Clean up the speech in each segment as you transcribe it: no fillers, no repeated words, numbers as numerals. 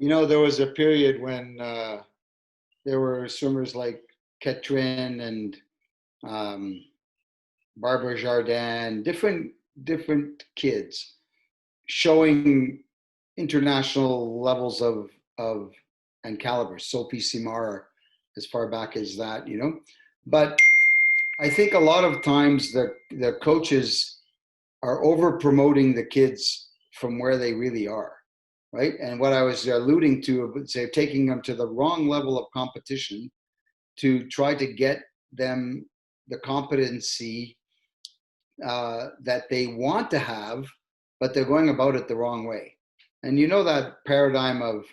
There was a period when there were swimmers like Catherine and um, Barbara Jardin, different kids showing international levels of and caliber. Sophie Simara, as far back as that. But I think a lot of times the coaches are over promoting the kids from where they really are, right? And what I was alluding to, say, taking them to the wrong level of competition to try to get them the competency that they want to have, but they're going about it the wrong way. And that paradigm of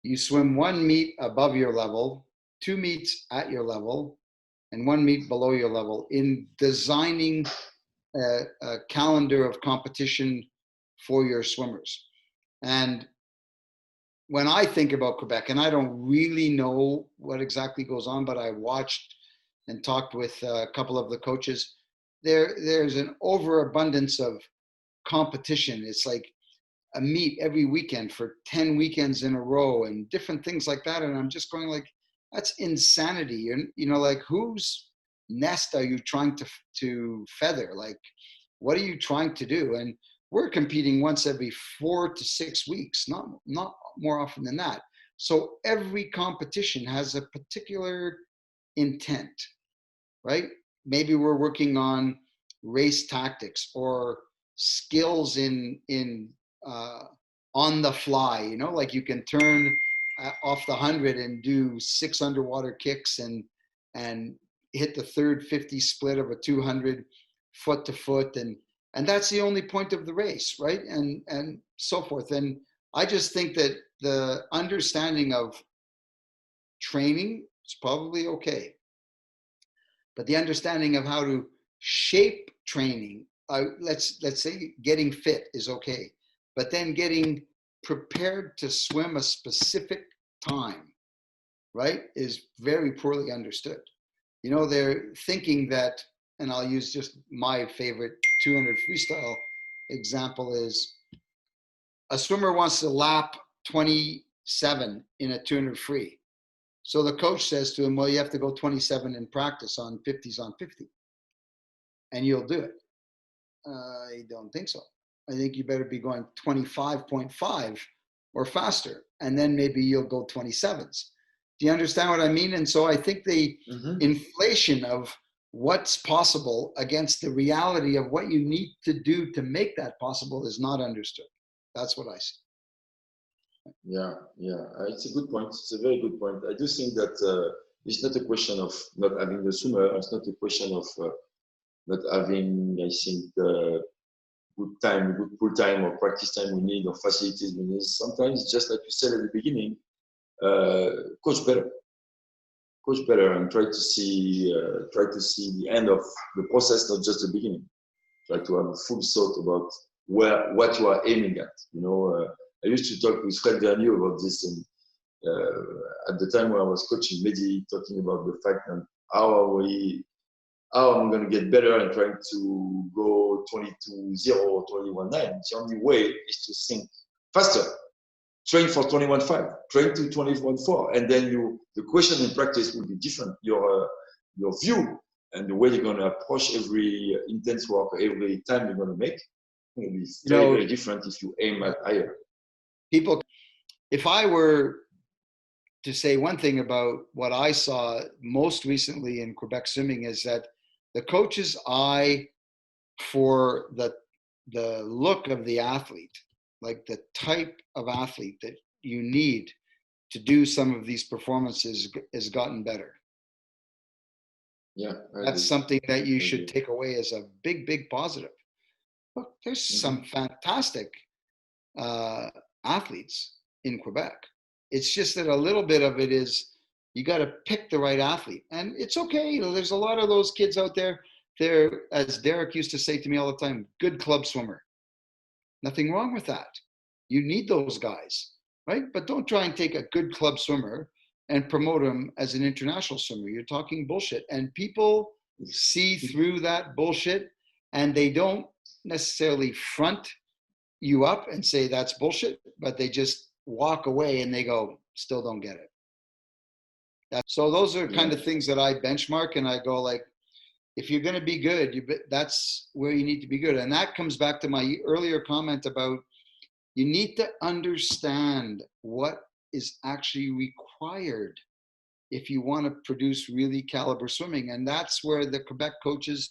you swim one meet above your level, two meets at your level, and one meet below your level in designing a calendar of competition for your swimmers. And when I think about Quebec, and I don't really know what exactly goes on, but I watched and talked with a couple of the coaches, there's an overabundance of competition. It's like a meet every weekend for 10 weekends in a row and different things like that. And I'm just going like, that's insanity. And, like whose nest are you trying to feather? Like, what are you trying to do? And we're competing once every 4 to 6 weeks, not more often than that. So every competition has a particular intent, right? Maybe we're working on race tactics or skills in on the fly. Like you can turn off the 100 and do 6 underwater kicks and hit the third 50 split of a 200 foot to foot, and that's the only point of the race, right? And so forth. And I just think that the understanding of training is probably okay, but the understanding of how to shape training, let's say getting fit is okay, but then getting prepared to swim a specific time, right, is very poorly understood. They're thinking that, and I'll use just my favorite 200 freestyle example is a swimmer wants to lap 27 in a 200 free. So the coach says to him, well, you have to go 27 in practice on 50s on 50, and you'll do it. I don't think so. I think you better be going 25.5 or faster, and then maybe you'll go 27s. Do you understand what I mean? And so I think the inflation of what's possible against the reality of what you need to do to make that possible is not understood. That's what I see. Yeah, it's a good point. It's a very good point. I do think that it's not a question of not having the swimmer. It's not a question of not having, I think, the good pool time or practice time we need or facilities we need. Sometimes, just like you said at the beginning, coach better, and try to see the end of the process, not just the beginning. Try to have a full thought about what you are aiming at. I used to talk with Fred Vernieu about this, and at the time when I was coaching Mehdi, talking about the fact that how I'm going to get better and trying to go 22.0 or 21.9. The only way is to think faster. Train for 21.5, train to 21.4, and then the question in practice will be different. Your view and the way you're going to approach every intense work, every time you're going to make, will be very different if you aim at higher. People, if I were to say one thing about what I saw most recently in Quebec swimming is that the coach's eye for the look of the athlete, like the type of athlete that you need to do some of these performances, has gotten better. Yeah, that's something that you should take away as a big positive. Look, there's some fantastic athletes in Quebec. It's just that a little bit of it is you got to pick the right athlete, and it's okay. There's a lot of those kids out there. They're, as Derek used to say to me all the time, good club swimmer. Nothing wrong with that. You need those guys, right? But don't try and take a good club swimmer and promote him as an international swimmer. You're talking bullshit, and people see through that bullshit, and they don't necessarily front you up and say that's bullshit, but they just walk away and they go, still don't get it. So those are kind of things that I benchmark, and I go like, if you're going to be good, that's where you need to be good. And that comes back to my earlier comment about you need to understand what is actually required if you want to produce really caliber swimming. And that's where the Quebec coaches,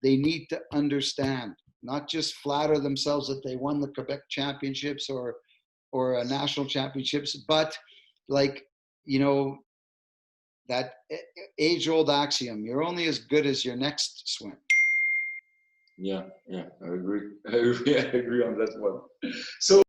they need to understand, not just flatter themselves that they won the Quebec championships or a national championships, but like, you know, that age-old axiom, you're only as good as your next swim. Yeah, I agree. I agree on that one. So